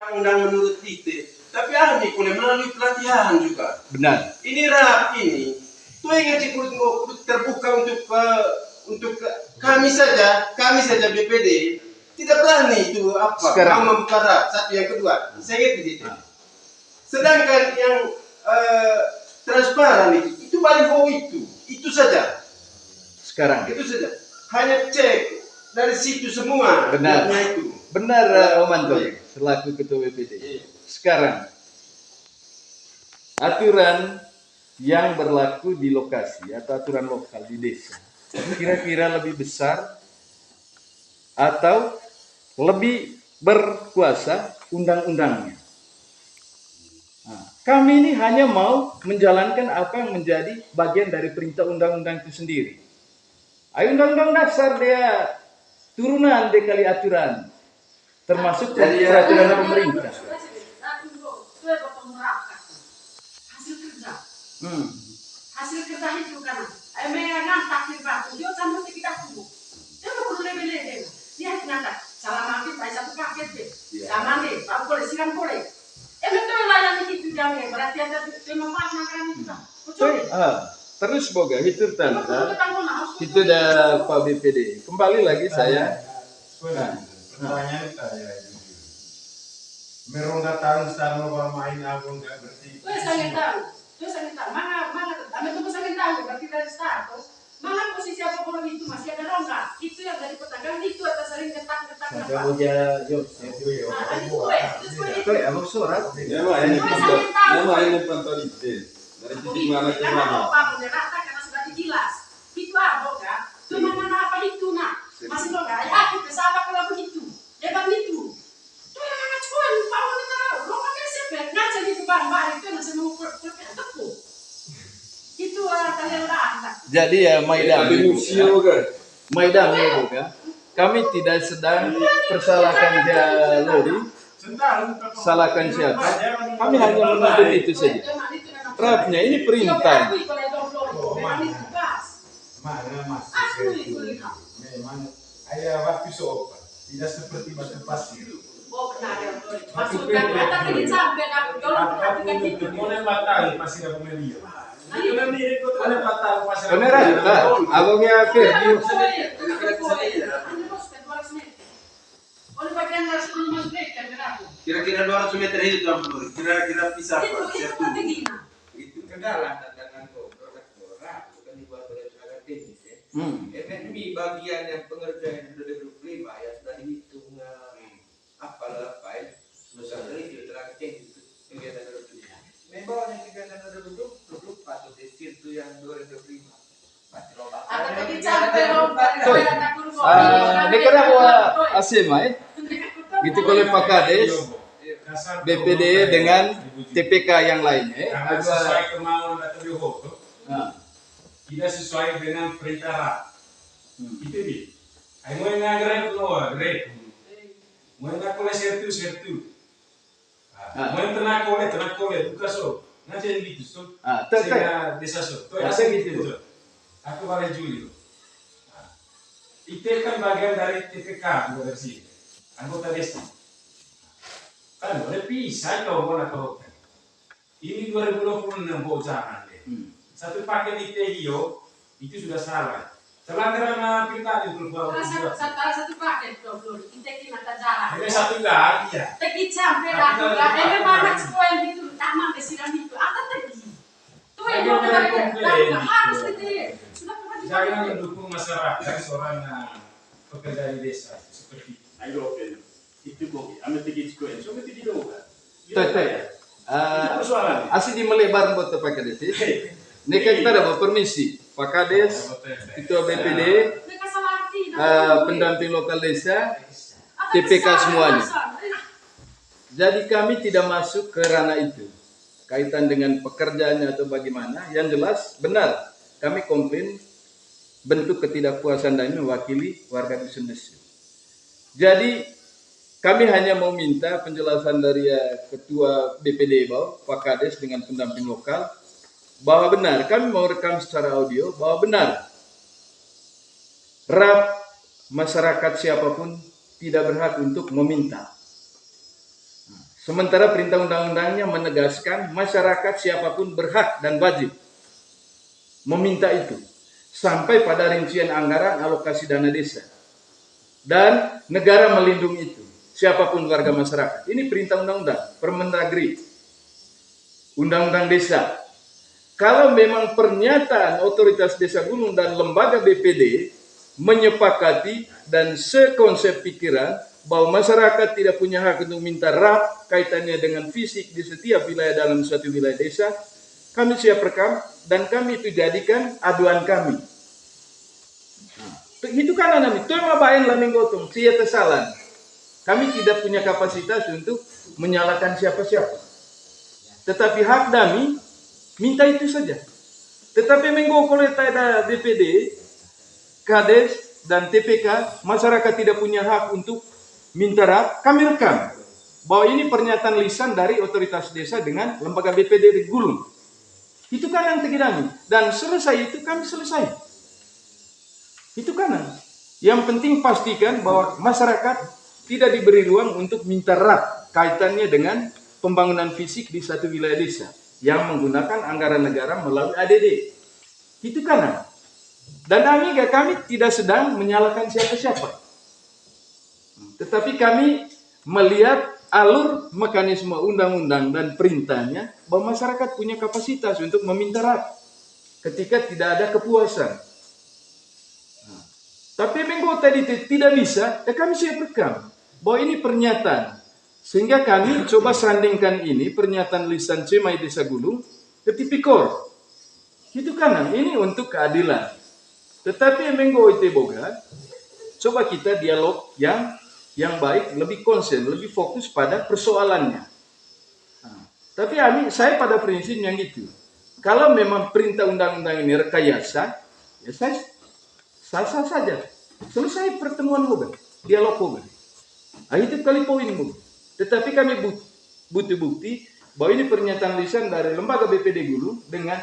undang menurut kita, tapi ahli boleh melalui pelatihan juga. Benar. Ini RAP ini, tuh yang cukup terbuka untuk kami saja BPD tidak berani itu apa sekarang mau membuka RAP. Satu, yang kedua, saya ingat di situ. Sedangkan yang transparan itu baliho itu saja. Sekarang itu saja. Hanya cek dari situ semua. Benar. Itu. Benar, Om Antoni, selaku Ketua BPD. Sekarang, aturan yang berlaku di lokasi atau aturan lokal di desa, kira-kira lebih besar atau lebih berkuasa undang-undangnya. Nah, kami ini hanya mau menjalankan apa yang menjadi bagian dari perintah undang-undang itu sendiri. Ayo, undang-undang dasar dia turunan dari aturan. Termasuk dari peraturan pemerintah. Hasil kerja itu kan, memang takdir baku. Dia sampai kita tunggu. Dia mau perlu lebih. Dia nanti salah makin baik satu paket deh. Sama deh, pak boleh silang boleh. Betul lah yang itu jangan berarti ada tema makanan itu. Terus boga itu tante. Itu dah Pak BPD. Kembali lagi saya. Pertanyaan saya jujur. Merongga tahun sekarang bermain aku nggak berarti. Saya sangat tahu. Mana, kami tunggu sangat tahu. Berarti dari status, mana posisi apa kalau itu masih ada rongga. Itu yang dari pedagang itu atau sering ketak. Sampai udah jauh. Itu emang surat. Nama ini pantau itu. Dari titik mana ke mana? Karena sudah dijelas. Itu apa kan? Cuma mana apa itu nak? Masih lo nggak? Aku bersama kalau begitu. Debat itu. Tuh yang mana cuan? Pak mau tahu? Lo kan siapa? Ngaca gitu bang itu masih mau tepu. Itu kalian dah. Jadi ya Maidam, boga. Kami tidak sedang persalahkan Jaluri, salahkan siapa. Kami hanya menuntut itu saja. Rapnya ini perintah. Memang ayah waktu sopa tidak seperti batu pasir. Oh benar ya. Maksudnya kata tadi sampai aku jolok perhatikan itu. Mulai batal pasir aku media. Mulai batal pasir. Benar ada. Abangnya Ferdi. Kira-kira 200 meter itu kira-kira bisa apa? Itu Kendala dengan produk bukan dibuat oleh tenaga teknis ya. FNB bagian yang pengerjaan yang sudah diberi ya sudah dihitung apa besar dari itu tenaga teknis kegiatan duduk. Memang yang kegiatan duduk patut itu yang 2025 pasti lomba. Ini kena buat asimai. Gitu kalau Pak Kades, BPD dengan TPK yang lainnya. Karena sesuai kemauan atau dihukum, tidak sesuai dengan perintah RAP. Itu dia. Ayo mau ngagrek loh, grek. Mau ngakole sertu. Mau tenak kole, buka so. Nanti gitu so. Sehingga desa so. Tuh asal gitu. Aku balik Juli. Itu kan bagian dari TPK dari sini. Anggota desa. Kan boleh pisah kalau mau nak ini 2026 jangan deh. Satu paket di TIO itu sudah salah. Pelanggaran pilkada itu satu paket dulu. Inteki mata jalan. ini satu kali ya. Teki sampai aku lah. Mana semua yang itu taman desiran itu. Apa tadi? Tuh yang mau harus itu. Sudah pernah Jangan mendukung masyarakat seorang pekerja di desa seperti itu. Ayo, itu kok. Ame tinggi sekolah. So tinggi dong kan. Asli di melebar buat Pak Kades. Ini kan kita dapat permisi Pak Kades, Ketua BPD, pendamping lokal desa, TPK semuanya. Jadi kami tidak masuk ke ranah itu kaitan dengan pekerjaannya atau bagaimana. Yang jelas benar kami komplain bentuk ketidakpuasan dan mewakili warga dusun Desu. Jadi kami hanya mau minta penjelasan dari Ketua BPD Pak Kades dengan pendamping lokal bahwa benar kami mau rekam secara audio bahwa benar RAP masyarakat siapapun tidak berhak untuk meminta. Sementara perintah undang-undangnya menegaskan masyarakat siapapun berhak dan wajib meminta itu sampai pada rincian anggaran alokasi dana desa. Dan negara melindungi itu, siapapun warga masyarakat. Ini perintah undang-undang, Permendagri, Undang-Undang Desa. Kalau memang pernyataan otoritas desa gunung dan lembaga BPD menyepakati dan sekonsep pikiran bahwa masyarakat tidak punya hak untuk minta RAP kaitannya dengan fisik di setiap wilayah dalam suatu wilayah desa, kami siap rekam dan kami itu jadikan aduan kami. Itu kan nami, itu yang mabain laming gotong, sia tesalan. Kami tidak punya kapasitas untuk menyalahkan siapa-siapa. Tetapi hak kami minta itu saja. Tetapi menggo oleh tada BPD, Kades dan TPK, masyarakat tidak punya hak untuk minta RAP, kami rekam bahwa ini pernyataan lisan dari otoritas desa dengan lembaga BPD di Gulung. Itu kan yang kami. Dan selesai itu kami selesai. Itu kanan. Yang penting pastikan bahwa masyarakat tidak diberi ruang untuk minta RAP kaitannya dengan pembangunan fisik di satu wilayah desa yang menggunakan anggaran negara melalui ADD. Itu kanan. Dan kami tidak sedang menyalahkan siapa-siapa. Tetapi kami melihat alur mekanisme undang-undang dan perintahnya bahwa masyarakat punya kapasitas untuk meminta RAP ketika tidak ada kepuasan. Tapi menggo tadi tidak bisa, kami siap rekam bahwa ini pernyataan. Sehingga kami coba sandingkan ini pernyataan lisan Cemai Desa Gulung ke Tipikor. Itu kan ini untuk keadilan. Tetapi menggo itu boga, coba kita dialog yang baik, lebih konsen, lebih fokus pada persoalannya. Tapi saya pada prinsipnya gitu. Kalau memang perintah undang-undang ini rekayasa, ya saya sah-sah saja. Selesai pertemuan boga, dialog boga. Itu kali poin boga. Tetapi kami butuh bukti bahwa ini pernyataan lisan dari lembaga BPD Gulung dengan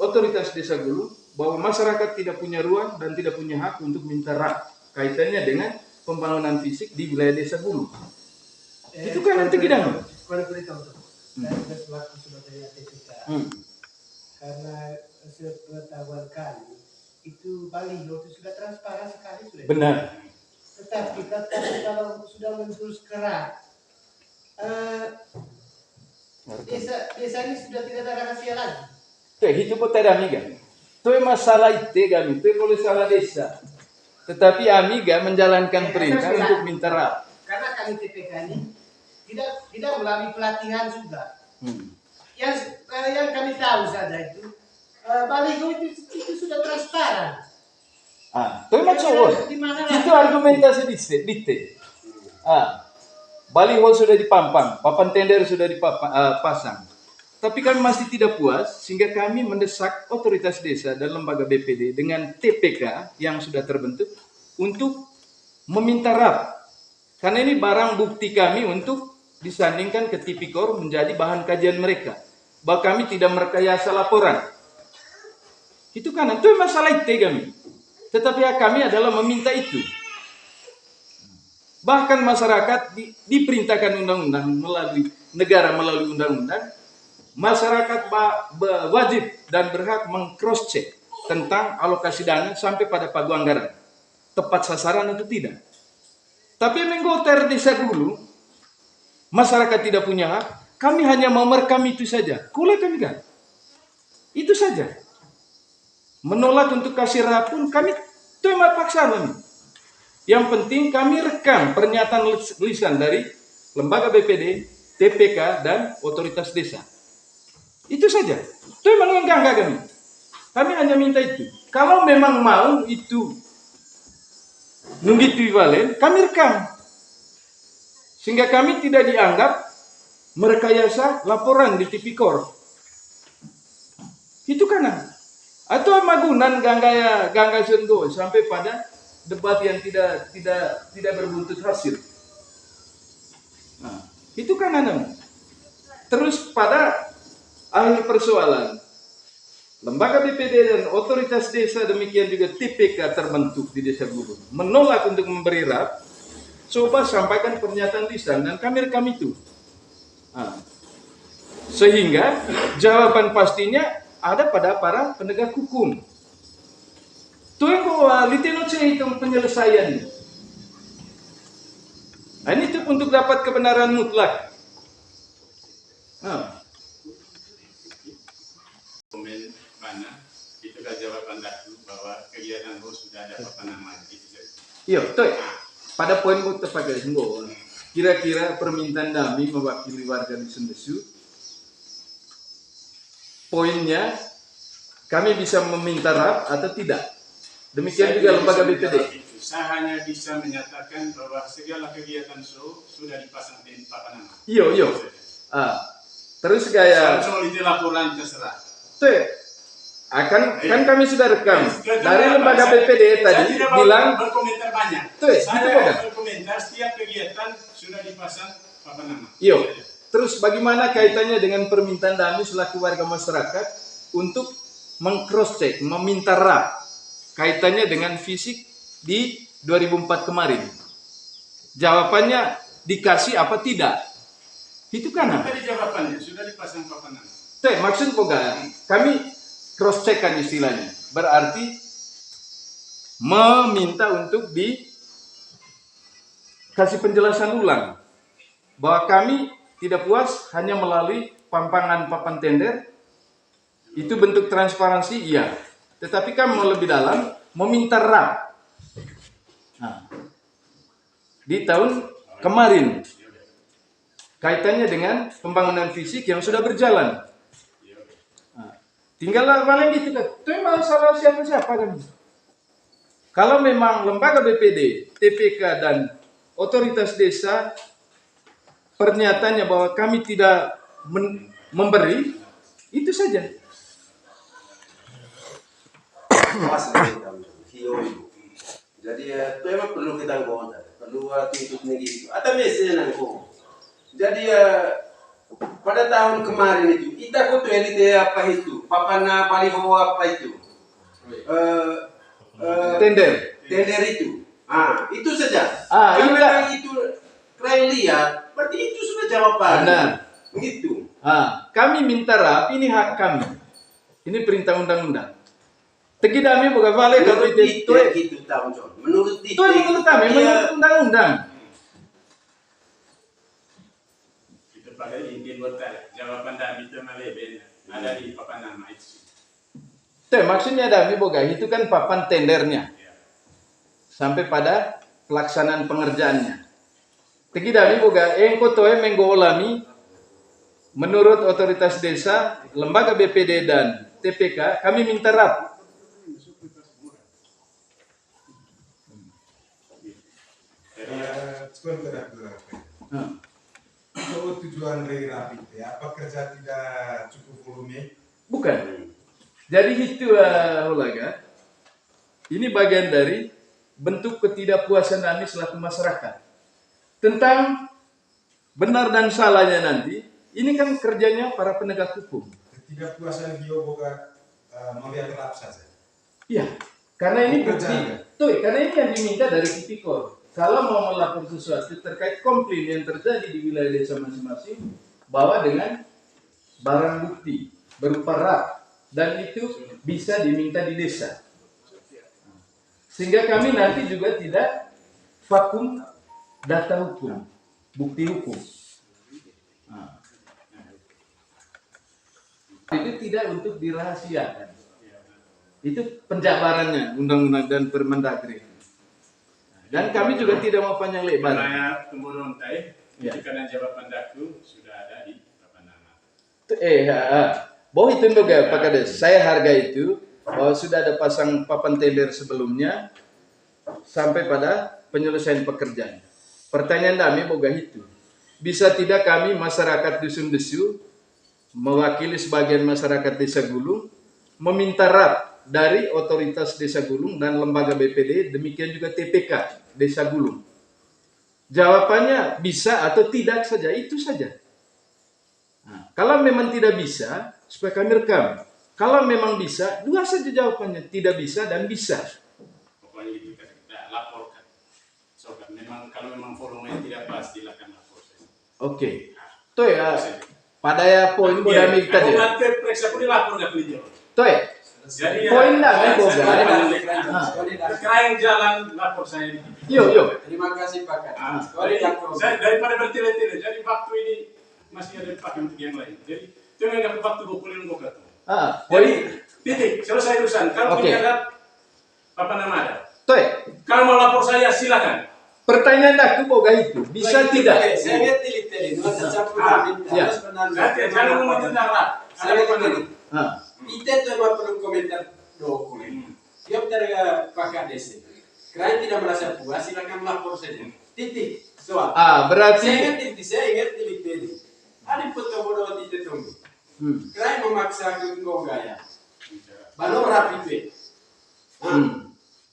otoritas desa Gulung bahwa masyarakat tidak punya ruang dan tidak punya hak untuk minta RAP kaitannya dengan pembangunan fisik di wilayah desa Gulung. Itu kan nanti kita. Kalau beritahu saya selaku sebagai TPK, karena sepengetahuan kami itu baliho itu sudah transparan sekali sudah. Benar. Tetapi kalau sudah menjurus keras, desa ini sudah tidak ada rahasia lagi. Itu pun tidak amiga. Itu masalah itu kami, itu boleh salah desa. Tetapi amiga menjalankan perintah untuk minta RAP. Karena kami TPK ini tidak melalui pelatihan juga. Yang kami tahu saja itu baliho itu sudah transparan. Itu macam itu argumentasi dite. Baliho sudah dipampang, papan tender sudah dipasang. Tapi kami masih tidak puas sehingga kami mendesak otoritas desa dan lembaga BPD dengan TPK yang sudah terbentuk untuk meminta RAP. Karena ini barang bukti kami untuk disandingkan ke Tipikor menjadi bahan kajian mereka. Bahwa kami tidak merekayasa laporan. Itu kan itu masalah itu kami. Tetapi kami adalah meminta itu. Bahkan masyarakat diperintahkan undang-undang melalui negara melalui undang-undang, masyarakat wajib dan berhak meng-cross check tentang alokasi dana sampai pada pagu anggaran. Tepat sasaran atau tidak. Tapi menggoter desa dulu, masyarakat tidak punya hak, kami hanya mau merekam itu saja. Kulai kami kan. Itu saja. Menolak untuk kasih RAP pun kami terima paksa kami. Yang penting kami rekam pernyataan lisan dari lembaga BPD, TPK dan otoritas desa. Itu saja. Itu memang enggak kami. Kami hanya minta itu. Kalau memang mau itu nunggu equivalent, kami rekam. Sehingga kami tidak dianggap merekayasa laporan di Tipikor. Itu kan. Atau magunan gangga senggo sampai pada debat yang tidak berbuntut hasil. Nah, itu kan terus pada akhir persoalan lembaga BPD dan otoritas desa demikian juga TPK terbentuk di Desa Gulung menolak untuk memberi RAP. Coba sampaikan pernyataan lisan dan kami rekam itu. Nah, sehingga jawaban pastinya ada pada para penegak hukum. Tuh yang bahwa litino hitung penyelesaian. Nah, ini tuh untuk dapat kebenaran mutlak. Nah. Komen mana itu dah jawaban dahulu bahwa kegiatan bos sudah ada papan nama itu saja. Iya, tuh. Pada poin terpakai semua. Kira-kira permintaan kami mewakili warga Dusun Desu. Poinnya kami bisa meminta RAP atau tidak. Demikian juga lembaga BPD. Saya hanya bisa menyatakan bahwa segala kegiatan sudah dipasang di papan nama. Iya. Terus kayak soal itu laporan terserah. tuh, kan kami sudah rekam dari lembaga BPD tadi bilang berkomentar banyak. Saya berkomentar setiap kegiatan sudah dipasang papan nama. Iya. Terus bagaimana kaitannya dengan permintaan kami selaku warga masyarakat untuk meng-cross check, meminta RAP kaitannya dengan fisik di 2004 kemarin? Jawabannya dikasih apa tidak? Itu kan? Tadi jawabannya sudah dipasang papan nama. Maksud kami cross check kan istilahnya. Berarti meminta untuk dikasih penjelasan ulang bahwa kami tidak puas hanya melalui pampangan papan tender. Itu bentuk transparansi, iya. Tetapi kami mau lebih dalam, meminta RAP. Nah, di tahun kemarin, kaitannya dengan pembangunan fisik yang sudah berjalan. Nah, tinggal paling gitu kan. Itu masalah siapa-siapa kan. Kalau memang lembaga BPD, TPK dan otoritas desa pernyataannya bahwa kami tidak memberi, itu saja. Jadi itu emang perlu kita ngomong, perlu hidup negeri itu. Ada mesin nangko. Jadi pada tahun kemarin itu kita kutu elite apa itu, papana baliho apa itu, Tender itu. Itu saja. iya. Kalau memang itu kalian lihat, berarti itu sudah jawaban. Benar. Gitu. Kami minta RAP, ini hak kami. Ini perintah undang-undang. Tegi kami bukan balik kalau itu gitu tahun John. Menurut itu menurut kami menurut undang-undang. Itu pada inti bertanya jawaban dari itu melebel ada di papan nama itu. Maksudnya kami boga itu kan papan tendernya. Sampai pada pelaksanaan pengerjaannya. Tegi kami boga engkotoe menggolami menurut otoritas desa, lembaga BPD dan TPK kami minta RAP. Itu tujuan dari rapi itu ya, apa kerja tidak cukup volume? Bukan. Jadi itu Hulaga. Ini bagian dari bentuk ketidakpuasan kami selaku masyarakat tentang benar dan salahnya nanti. Ini kan kerjanya para penegak hukum. Ketidakpuasan dia boga melihat rap saja. Iya, karena ini bukti. Karena ini yang diminta dari tipikor. Kalau mau melapor sesuatu terkait komplain yang terjadi di wilayah desa masing-masing, bawa dengan barang bukti berupa RAP dan itu bisa diminta di desa. Sehingga kami nanti juga tidak vakum data hukum, bukti hukum. Itu tidak untuk dirahasiakan. Itu penjabarannya undang-undang dan Permendagri. Dan kami juga tidak mau panjang lebar. Karena kemudian itu karena jawaban daku sudah ada di papan nama. Bahwa itu juga Pak Kades, saya hargai itu bahwa sudah ada pasang papan tender sebelumnya sampai pada penyelesaian pekerjaan. Pertanyaan kami boga itu, bisa tidak kami masyarakat Dusun Desu mewakili sebagian masyarakat Desa Gulung meminta RAP dari otoritas Desa Gulung dan lembaga BPD, demikian juga TPK Desa Gulung. Jawabannya bisa atau tidak saja, itu saja. Nah, kalau memang tidak bisa, supaya kami rekam. Kalau memang bisa, dua saja jawabannya, tidak bisa dan bisa. Pokoknya itu kita laporkan. So, memang kalau memang forumnya tidak pas, silakan lapor. Oke. Tuh ya, pada ya poin boda mi Kalau tadi. nanti periksa pun dilapor nggak beli jawab. Tuh ya, Jadi poin dah kan boga. Kerain jalan lapor saya ini. Yo. Terima kasih Pak Kades. Ah, Sorry, jadi, aku. saya daripada bertele-tele, jadi waktu ini masih ada dipakai untuk yang lain. Jadi jangan nggak waktu 20 kok tuh. Poin. Titik, selesai urusan. Kalau Oke. tidak apa namanya? Tuh ya, Kalau mau lapor saya silakan. pertanyaan aku boga itu bisa tidak? Saya ngerti tadi, nuansa campur Ya. Jangan ngomong tentang rap. Ada Saya apa ngerti. Ah, Itu cuma perlu komentar dokumen. Dia dari Pak Kades. Kalian tidak merasa puas, silakan lapor saja. Titik. Soal. berarti. Saya ngerti tadi. Ada foto bodoh itu tunggu. Kalian memaksa ke gaya. Bano rapi itu.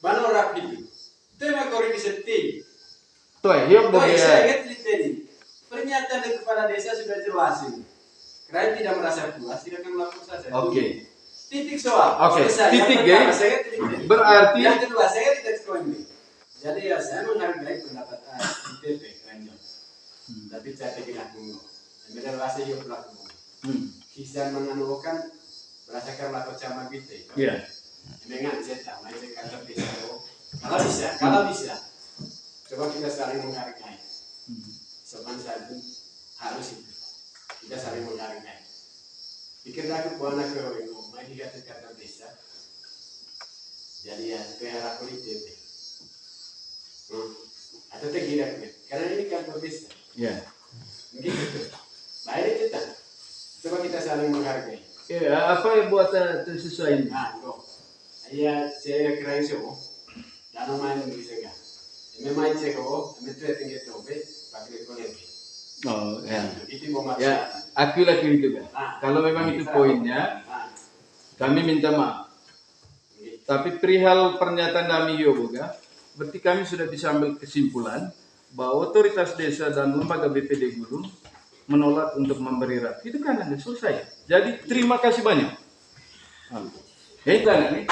Bano rapi itu. Itu yang kau bisa tinggi. Tuh ya, yuk boga. Saya ngerti tadi. Pernyataan dari kepala desa sudah jelas ini. Kalian tidak merasa puas, silakan lapor saja. Oke. Titik soal. Oke, Selesai. titik, Yang pertama, ya. saya ngerti tadi. Berarti. Yang kedua, saya tidak setuju. Jadi ya saya menghargai pendapat ITP Keranjang. Tapi saya tidak mengurus. Benar rasa yo pelaku. Kisah menganukan berdasarkan lapor camat gitu. Iya. Dengan saya tahu, saya kata bisa. Kalau bisa, coba kita saling menghargai. Sopan santun harus itu. Kita saling menghargai. Pikir aku buana ke rumah, mai dikatakan bisa. Jadi ya, pihak aku ITP. Atau tidak, karena ini kantor desa. Ya. Begitu. Baik kita. Coba kita saling menghargai. Ya, apa yang buat sesuai ini? Iya, saya kira itu. Dan main bisa enggak? Memang saya kok, metu tinggi tobe, pakai koneksi. Oh, ya. Itu mau maksud. Ya, aku lagi itu kan. Kalau memang itu poinnya, kami minta maaf. Tapi perihal pernyataan kami Yoga, berarti kami sudah bisa ambil kesimpulan bahwa otoritas desa dan lembaga BPD Gulung menolak untuk memberi RAP. Itu kan Anda selesai. Jadi terima kasih banyak. Kan ini.